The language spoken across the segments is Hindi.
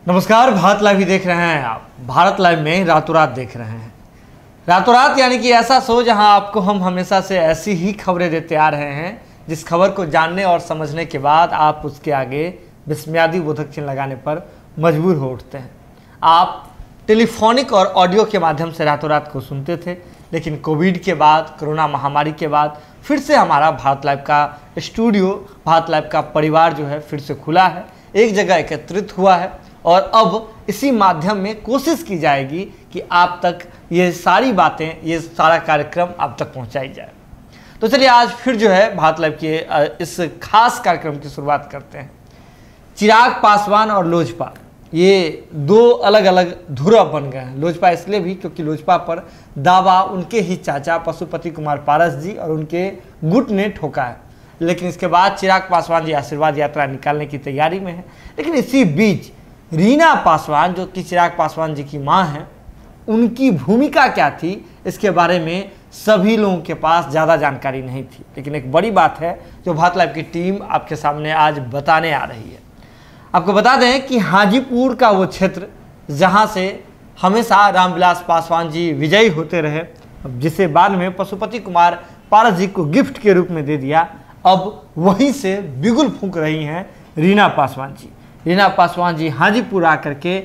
नमस्कार, भारत लाइव ही देख रहे हैं आप। भारत लाइव में रातों रात देख रहे हैं। रातों रात यानी कि ऐसा शो जहां आपको हम हमेशा से ऐसी ही खबरें देते आ रहे हैं जिस खबर को जानने और समझने के बाद आप उसके आगे विस्मयादि बोधक चिन्ह लगाने पर मजबूर हो उठते हैं। आप टेलीफोनिक और ऑडियो के माध्यम से रातों रात को सुनते थे, लेकिन कोविड के बाद, कोरोना महामारी के बाद फिर से हमारा भारत लाइव का स्टूडियो, भारत लाइव का परिवार जो है फिर से खुला है, एक जगह एकत्रित हुआ है और अब इसी माध्यम में कोशिश की जाएगी कि आप तक ये सारी बातें, ये सारा कार्यक्रम आप तक पहुंचाई जाए। तो चलिए आज फिर जो है भारत लाइव के इस खास कार्यक्रम की शुरुआत करते हैं। चिराग पासवान और लोजपा, ये दो अलग अलग ध्रुव बन गए हैं। लोजपा इसलिए भी क्योंकि लोजपा पर दावा उनके ही चाचा पशुपति कुमार पारस जी और उनके गुट ने ठोका है, लेकिन इसके बाद चिराग पासवान जी आशीर्वाद यात्रा निकालने की तैयारी में है। लेकिन इसी बीच रीना पासवान, जो कि चिराग पासवान जी की मां हैं, उनकी भूमिका क्या थी इसके बारे में सभी लोगों के पास ज़्यादा जानकारी नहीं थी। लेकिन एक बड़ी बात है जो भारत लाइव की टीम आपके सामने आज बताने आ रही है। आपको बता दें कि हाजीपुर का वो क्षेत्र जहां से हमेशा रामविलास पासवान जी विजयी होते रहे, जिसे बाद में पशुपति कुमार पारस जी को गिफ्ट के रूप में दे दिया, अब वहीं से बिगुल फूंक रही हैं रीना पासवान जी। रीना पासवान जी हाजीपुर आकर के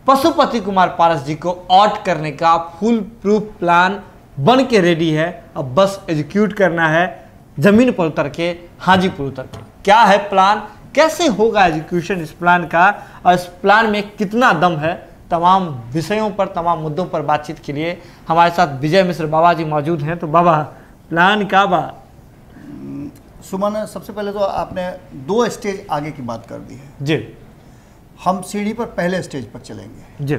पशुपति कुमार पारस जी को आउट करने का फुल प्रूफ प्लान बन के रेडी है। अब बस एग्जीक्यूट करना है, जमीन पर उतर के, हाजीपुर उतर के। क्या है प्लान, कैसे होगा एग्जीक्यूशन इस प्लान का और इस प्लान में कितना दम है, तमाम विषयों पर, तमाम मुद्दों पर बातचीत के लिए हमारे साथ विजय मिश्र बाबा जी मौजूद हैं। तो बाबा, प्लान का बात। सुमन, सबसे पहले तो आपने दो स्टेज आगे की बात कर दी है जी। हम सीढ़ी पर पहले स्टेज पर चलेंगे जी।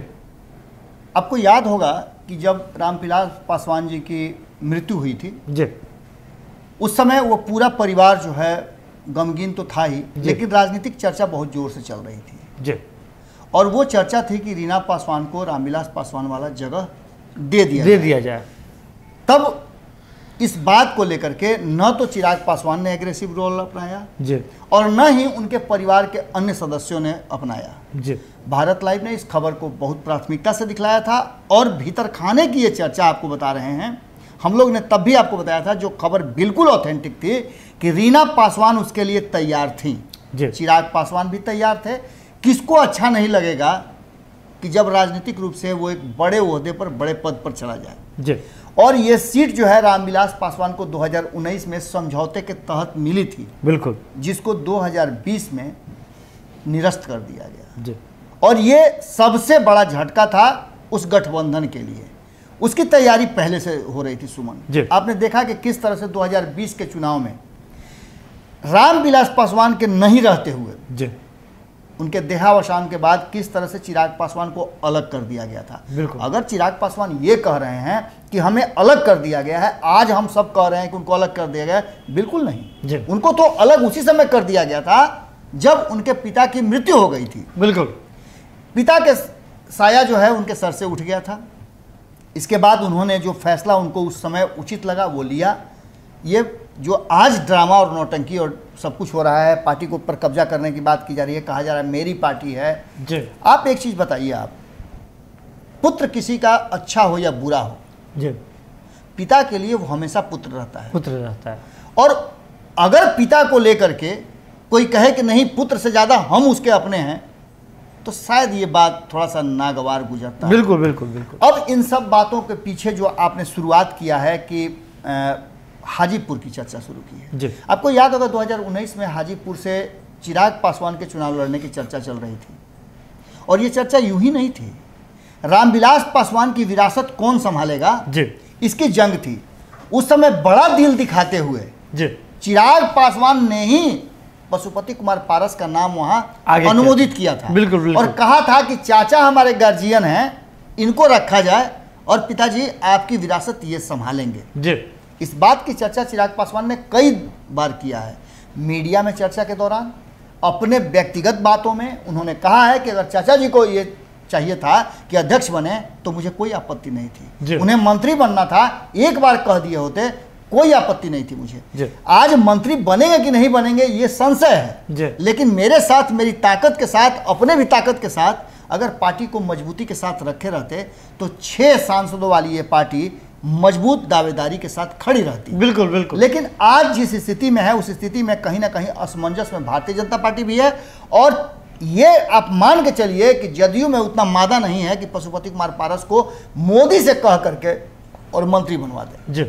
आपको याद होगा कि जब रामविलास पासवान जी की मृत्यु हुई थी जी, उस समय वो पूरा परिवार जो है गमगीन तो था ही, लेकिन राजनीतिक चर्चा बहुत जोर से चल रही थी जी। और वो चर्चा थी कि रीना पासवान को रामविलास पासवान वाला जगह दे दिया जाए। तब इस बात को लेकर के न तो चिराग पासवान ने एग्रेसिव रोल अपनाया जी और न ही उनके परिवार के अन्य सदस्यों ने अपनाया जी। भारत लाइव ने इस खबर को बहुत प्राथमिकता से दिखलाया था और भीतर खाने की ये चर्चा आपको बता रहे हैं। हम लोग ने तब भी आपको बताया था, जो खबर बिल्कुल ऑथेंटिक थी, कि रीना पासवान उसके लिए तैयार थी, चिराग पासवान भी तैयार थे। किसको अच्छा नहीं लगेगा कि जब राजनीतिक रूप से वो एक बड़े ओहदे पर, बड़े पद पर चला जाए जी। और ये सीट जो है रामविलास पासवान को 2019 में समझौते के तहत मिली थी, बिल्कुल, जिसको 2020 में निरस्त कर दिया गया जी। और ये सबसे बड़ा झटका था उस गठबंधन के लिए। उसकी तैयारी पहले से हो रही थी सुमन। आपने देखा कि किस तरह से 2020 के चुनाव में रामविलास पासवान के नहीं रहते हुए जी, उनके देहावसान के बाद किस तरह से चिराग पासवान को अलग कर दिया गया था। अगर चिराग पासवान ये कह रहे हैं कि हमें अलग कर दिया गया है, आज हम सब कह रहे हैं कि उनको अलग कर दिया गया है, बिल्कुल नहीं। उनको तो अलग उसी समय कर दिया गया था जब उनके पिता की मृत्यु हो गई थी। बिल्कुल, पिता के साया जो है उनके सर से उठ गया था। इसके बाद उन्होंने जो फैसला उनको उस समय उचित लगा वो लिया। ये जो आज ड्रामा और नौटंकी और सब कुछ हो रहा है, पार्टी को ऊपर कब्जा करने की बात की जा रही है, कहा जा रहा है मेरी पार्टी है जी। आप एक चीज बताइए, आप पुत्र किसी का अच्छा हो या बुरा हो जी, पिता के लिए वो हमेशा पुत्र रहता है। और अगर पिता को लेकर के कोई कहे कि नहीं, पुत्र से ज्यादा हम उसके अपने हैं, तो शायद ये बात थोड़ा सा नागवार गुजरता है। बिल्कुल बिल्कुल बिल्कुल। अब इन सब बातों के पीछे जो आपने शुरुआत किया है कि हाजीपुर की चर्चा शुरू की है जी। आपको याद होगा 2019 में हाजीपुर से चिराग पासवान के चुनाव लड़ने की चर्चा चल रही थी और ये चर्चा यूं ही नहीं थी। रामविलास पासवान की विरासत कौन संभालेगा जी, इसकी जंग थी। उस समय बड़ा दिल दिखाते हुए जी, चिराग पासवान ने ही पशुपति कुमार पारस का नाम वहां अनुमोदित किया था। बिल्कुल, बिल्कुल। और कहा था कि चाचा हमारे गार्जियन हैं, इनको रखा जाए और पिताजी आपकी विरासत ये संभालेंगे जी। इस बात की चर्चा चिराग पासवान ने कई बार किया है। मीडिया में चर्चा के दौरान, अपने व्यक्तिगत बातों में उन्होंने कहा है कि अगर चाचा जी को ये चाहिए था कि अध्यक्ष बने तो मुझे कोई आपत्ति नहीं थी, उन्हें मंत्री बनना था, एक बार कह दिए होते, कोई आपत्ति नहीं थी मुझे। आज मंत्री बनेंगे कि नहीं बनेंगे ये संशय है, लेकिन मेरे साथ, मेरी ताकत के साथ, अपने भी ताकत के साथ अगर पार्टी को मजबूती के साथ रखे रहते तो 6 सांसदों वाली ये पार्टी मजबूत दावेदारी के साथ खड़ी रहती। बिल्कुल बिल्कुल। लेकिन आज जिस स्थिति में है उस स्थिति में कहीं ना कहीं असमंजस में भारतीय जनता पार्टी भी है, और ये आप मान के चलिए कि जदयू में उतना मादा नहीं है कि पशुपति कुमार पारस को मोदी से कह करके और मंत्री बनवा दे जी।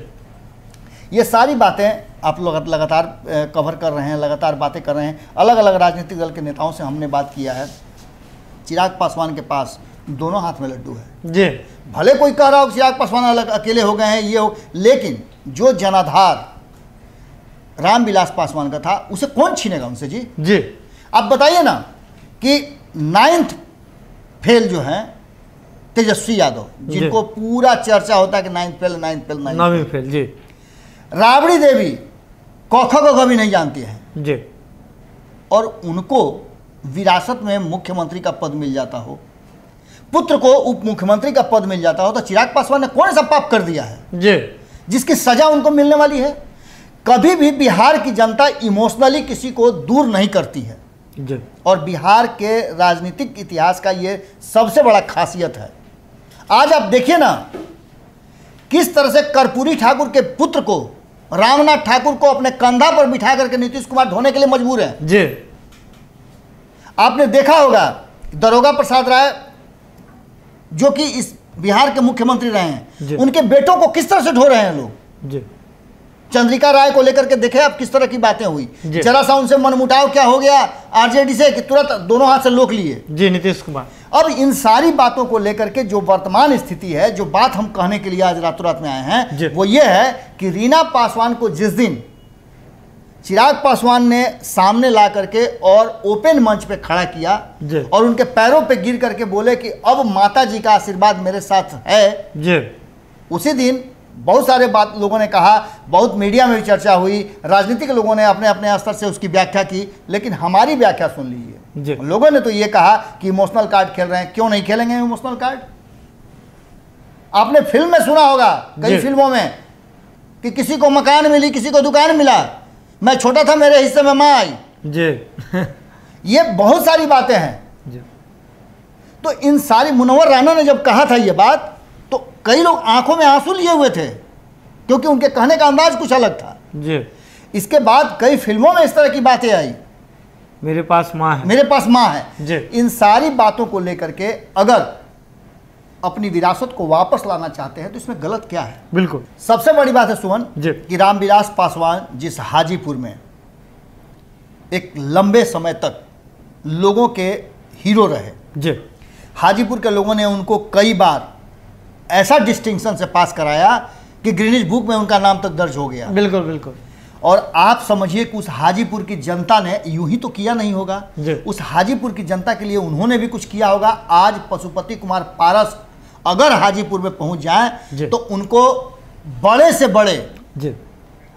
ये सारी बातें आप लोग लगातार कवर कर रहे हैं, लगातार बातें कर रहे हैं। अलग अलग राजनीतिक दल के नेताओं से हमने बात किया है। चिराग पासवान के पास दोनों हाथ में लड्डू है जी। भले कोई कह रहा हो चिराग पासवान अलग अकेले हो गए हैं ये हो, लेकिन जो जनाधार रामविलास पासवान का था उसे कौन छीनेगा उनसे जी? जी आप बताइए ना कि 9th फेल जो है तेजस्वी यादव, जिनको पूरा चर्चा होता है कि 9th फेल 9th फेल जी। राबड़ी देवी क ख ग भी नहीं जानती हैं जी, और उनको विरासत में मुख्यमंत्री का पद मिल जाता हो, पुत्र को उप मुख्यमंत्री का पद मिल जाता हो, तो चिराग पासवान ने कौन सा पाप कर दिया है जी जिसकी सजा उनको मिलने वाली है? कभी भी बिहार की जनता इमोशनली किसी को दूर नहीं करती है जी। और बिहार के राजनीतिक इतिहास का ये सबसे बड़ा खासियत है। आज आप देखिए ना किस तरह से कर्पूरी ठाकुर के पुत्र को, रामनाथ ठाकुर को अपने कंधा पर बिठा करके नीतीश कुमार ढोने के लिए मजबूर है जी। आपने देखा होगा दरोगा प्रसाद राय जो कि इस बिहार के मुख्यमंत्री रहे हैं, उनके बेटों को किस तरह से ढो रहे हैं लोग जी। चंद्रिका राय को लेकर के देखे आप किस तरह की बातें हुई, जरा सा उनसे मनमुटाव क्या हो गया आरजेडी से कि तुरंत दोनों हाथ से लोक लिए जी नीतीश कुमार। अब इन सारी बातों को लेकर के जो वर्तमान स्थिति है, जो बात हम कहने के लिए आज रातों रात में आए हैं, वो ये है कि रीना पासवान को जिस दिन चिराग पासवान ने सामने ला करके और ओपन मंच पे खड़ा किया और उनके पैरों पे गिर करके बोले कि अब माता जी का आशीर्वाद मेरे साथ है जी, उसी दिन बहुत सारे बात लोगों ने कहा, बहुत मीडिया में भी चर्चा हुई, राजनीतिक लोगों ने अपने अपने स्तर से उसकी व्याख्या की, लेकिन हमारी व्याख्या सुन लीजिए। लोगों ने तो ये कहा कि इमोशनल कार्ड खेल रहे हैं। क्यों नहीं खेलेंगे इमोशनल कार्ड? आपने फिल्म में सुना होगा, कई फिल्मों में, कि किसी को मकान मिली, किसी को दुकान मिला, मैं छोटा था मेरे हिस्से में माँ आई जी। ये बहुत सारी बातें हैं जी। तो इन सारी, मुनव्वर राणा ने जब कहा था ये बात तो कई लोग आंखों में आंसू लिए हुए थे क्योंकि उनके कहने का अंदाज कुछ अलग था जी। इसके बाद कई फिल्मों में इस तरह की बातें आई, मेरे पास माँ है, मेरे पास माँ है जी। इन सारी बातों को लेकर के अगर अपनी विरासत को वापस लाना चाहते हैं तो इसमें गलत क्या है? बिल्कुल। सबसे बड़ी बात है सुमन कि रामविलास पासवान जिस हाजीपुर में एक लंबे समय तक लोगों के हीरो रहे जी, हाजीपुर के लोगों ने उनको कई बार ऐसा डिस्टिंक्शन से पास कराया कि ग्रीनिच बुक में उनका नाम तक दर्ज हो गया। बिल्कुल बिल्कुल। और आप समझिए कि उस हाजीपुर की जनता ने यूं ही तो किया नहीं होगा, उस हाजीपुर की जनता के लिए उन्होंने भी कुछ किया होगा। आज पशुपति कुमार पारस अगर हाजीपुर में पहुंच जाएं तो उनको बड़े से बड़े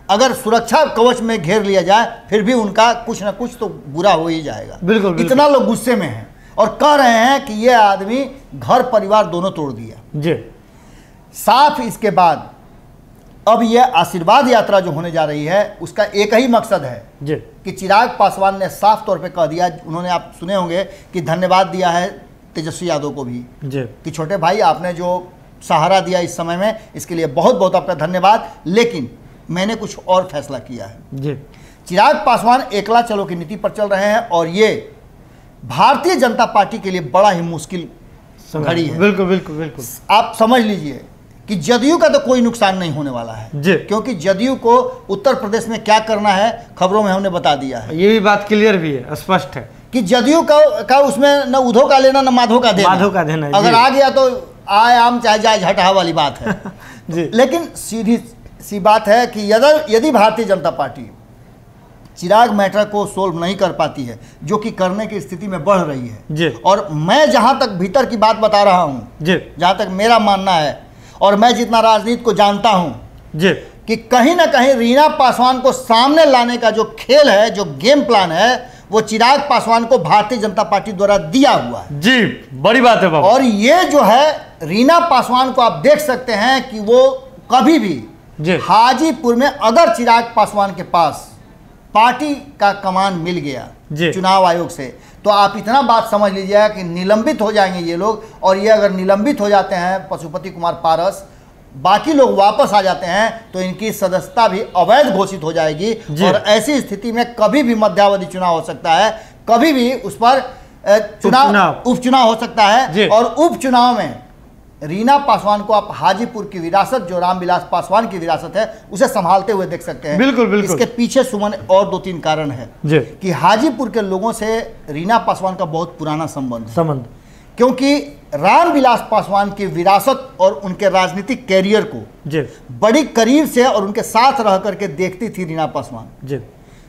अगर सुरक्षा कवच में घेर लिया जाए फिर भी उनका कुछ ना कुछ तो बुरा हो ही जाएगा। बिल्कुल। इतना लोग गुस्से में हैं और कह रहे हैं कि ये आदमी घर परिवार दोनों तोड़ दिया जी। साफ इसके बाद अब यह आशीर्वाद यात्रा जो होने जा रही है उसका एक ही मकसद है जी कि चिराग पासवान ने साफ तौर पे कह दिया, उन्होंने, आप सुने होंगे कि धन्यवाद दिया है तेजस्वी यादव को भी जी कि छोटे भाई आपने जो सहारा दिया इस समय में इसके लिए बहुत बहुत आपका धन्यवाद, लेकिन मैंने कुछ और फैसला किया है जी। चिराग पासवान एकला चलो की नीति पर चल रहे हैं और ये भारतीय जनता पार्टी के लिए बड़ा ही मुश्किल घड़ी है। बिल्कुल बिल्कुल बिल्कुल। आप समझ लीजिए कि जदयू का तो कोई नुकसान नहीं होने वाला है जी, क्योंकि जदयू को उत्तर प्रदेश में क्या करना है खबरों में हमने बता दिया है। ये भी बात क्लियर भी है, स्पष्ट है कि जदयू का उसमें न उधो का लेना न माधो का देना, अगर आ गया तो आए आम चाहे जाए झटहा वाली बात है जी। लेकिन सीधी सी बात है कि यदि भारतीय जनता पार्टी चिराग मैटर को सोल्व नहीं कर पाती है, जो कि करने की स्थिति में बढ़ रही है जी। और मैं जहां तक भीतर की बात बता रहा हूं जी, जहां तक मेरा मानना है और मैं जितना राजनीति को जानता हूं जी, कि कहीं ना कहीं रीना पासवान को सामने लाने का जो खेल है, जो गेम प्लान है, वो चिराग पासवान को भारतीय जनता पार्टी द्वारा दिया हुआ है जी। बड़ी बात है बाबा। और ये जो है रीना पासवान को आप देख सकते हैं कि वो कभी भी हाजीपुर में अगर चिराग पासवान के पास पार्टी का कमान मिल गया चुनाव आयोग से तो आप इतना बात समझ लीजिएगा कि निलंबित हो जाएंगे ये लोग, और ये अगर निलंबित हो जाते हैं पशुपति कुमार पारस, बाकी लोग वापस आ जाते हैं, तो इनकी सदस्यता भी अवैध घोषित हो जाएगी। और ऐसी स्थिति में कभी भी मध्यावधि चुनाव हो सकता है, कभी भी उस पर उपचुनाव हो सकता है। और उपचुनाव में रीना पासवान को आप हाजीपुर की विरासत, जो रामविलास पासवान की विरासत है, उसे संभालते हुए देख सकते हैं। बिल्कुल बिल्कुल। इसके पीछे सुमन और 2-3 कारण है कि हाजीपुर के लोगों से रीना पासवान का बहुत पुराना संबंध, क्योंकि रामविलास पासवान की विरासत और उनके राजनीतिक कैरियर को बड़ी करीब से और उनके साथ रह करके देखती थी रीना पासवान।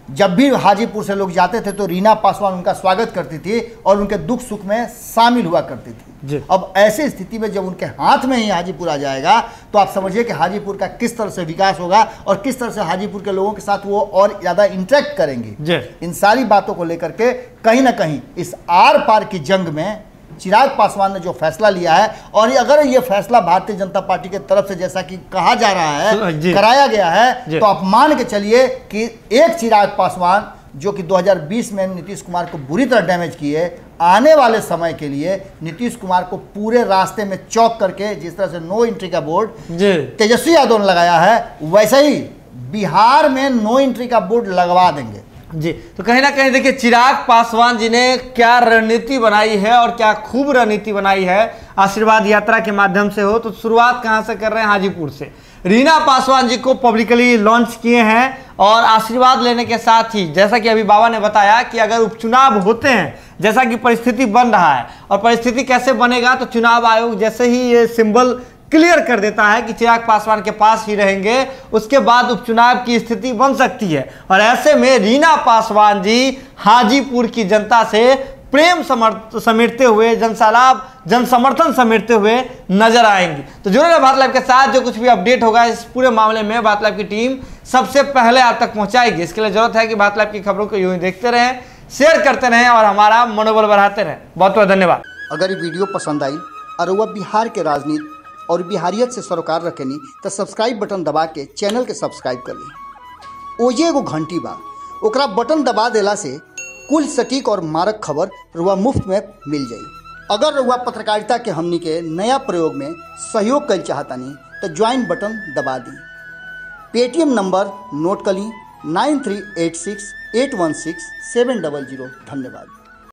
जब भी हाजीपुर से लोग जाते थे तो रीना पासवान उनका स्वागत करती थी और उनके दुख सुख में शामिल हुआ करती थी। अब ऐसी स्थिति में जब उनके हाथ में ही हाजीपुर आ जाएगा, तो आप समझिए कि हाजीपुर का किस तरह से विकास होगा और किस तरह से हाजीपुर के लोगों के साथ वो और ज़्यादा इंटरेक्ट करेंगे। इन सारी बातों को लेकर के कहीं ना कहीं इस आर पार की जंग में चिराग पासवान ने जो फैसला लिया है, और अगर ये फैसला भारतीय जनता पार्टी के तरफ से जैसा कि कहा जा रहा है कराया गया है, तो आप मान के चलिए कि एक चिराग पासवान जो कि 2020 में नीतीश कुमार को बुरी तरह डैमेज किए, आने वाले समय के लिए नीतीश कुमार को पूरे रास्ते में चौक करके, जिस तरह से नो एंट्री का बोर्ड तेजस्वी यादव ने लगाया है, वैसे ही बिहार में नो एंट्री का बोर्ड लगवा देंगे। जी, तो कहीं ना कहीं देखिए चिराग पासवान जी ने क्या रणनीति बनाई है और क्या खूब रणनीति बनाई है। आशीर्वाद यात्रा के माध्यम से हो तो शुरुआत कहां से कर रहे हैं? हाजीपुर से। रीना पासवान जी को पब्लिकली लॉन्च किए हैं और आशीर्वाद लेने के साथ ही, जैसा कि अभी बाबा ने बताया कि अगर उपचुनाव होते हैं, जैसा कि परिस्थिति बन रहा है, और परिस्थिति कैसे बनेगा, तो चुनाव आयोग जैसे ही ये सिंबल क्लियर कर देता है कि चिराग पासवान के पास ही रहेंगे, उसके बाद उपचुनाव की स्थिति बन सकती है। और ऐसे में रीना पासवान जी हाजीपुर की जनता से प्रेम समेटते हुए, जनसलाब, जन समर्थन समेटते हुए नजर आएंगी। तो जुड़े रहे बात लाइव के साथ, जो कुछ भी अपडेट होगा इस पूरे मामले में बात लाइव की टीम सबसे पहले आप तक पहुंचाएगी। इसके लिए जरूरत है कि बात लाइव की खबरों को यूं ही देखते रहें, शेयर करते रहें और हमारा मनोबल बढ़ाते रहें। बहुत बहुत धन्यवाद। अगर ये वीडियो पसंद आई और वह बिहार के राजनीति और बिहारियत से सरोकार रखेनी, तो सब्सक्राइब बटन दबा के चैनल के सब्सक्राइब कर ली। ओजे एगो घंटी बा, ओकरा बटन दबा देला से कुल सटीक और मारक खबर रुआ मुफ्त में मिल जाई। अगर रुआ पत्रकारिता के हमनी के नया प्रयोग में सहयोग कर चाहतानी, तो ज्वाइन बटन दबा दी। पेटीएम नंबर नोट कर ली 9386816700। धन्यवाद।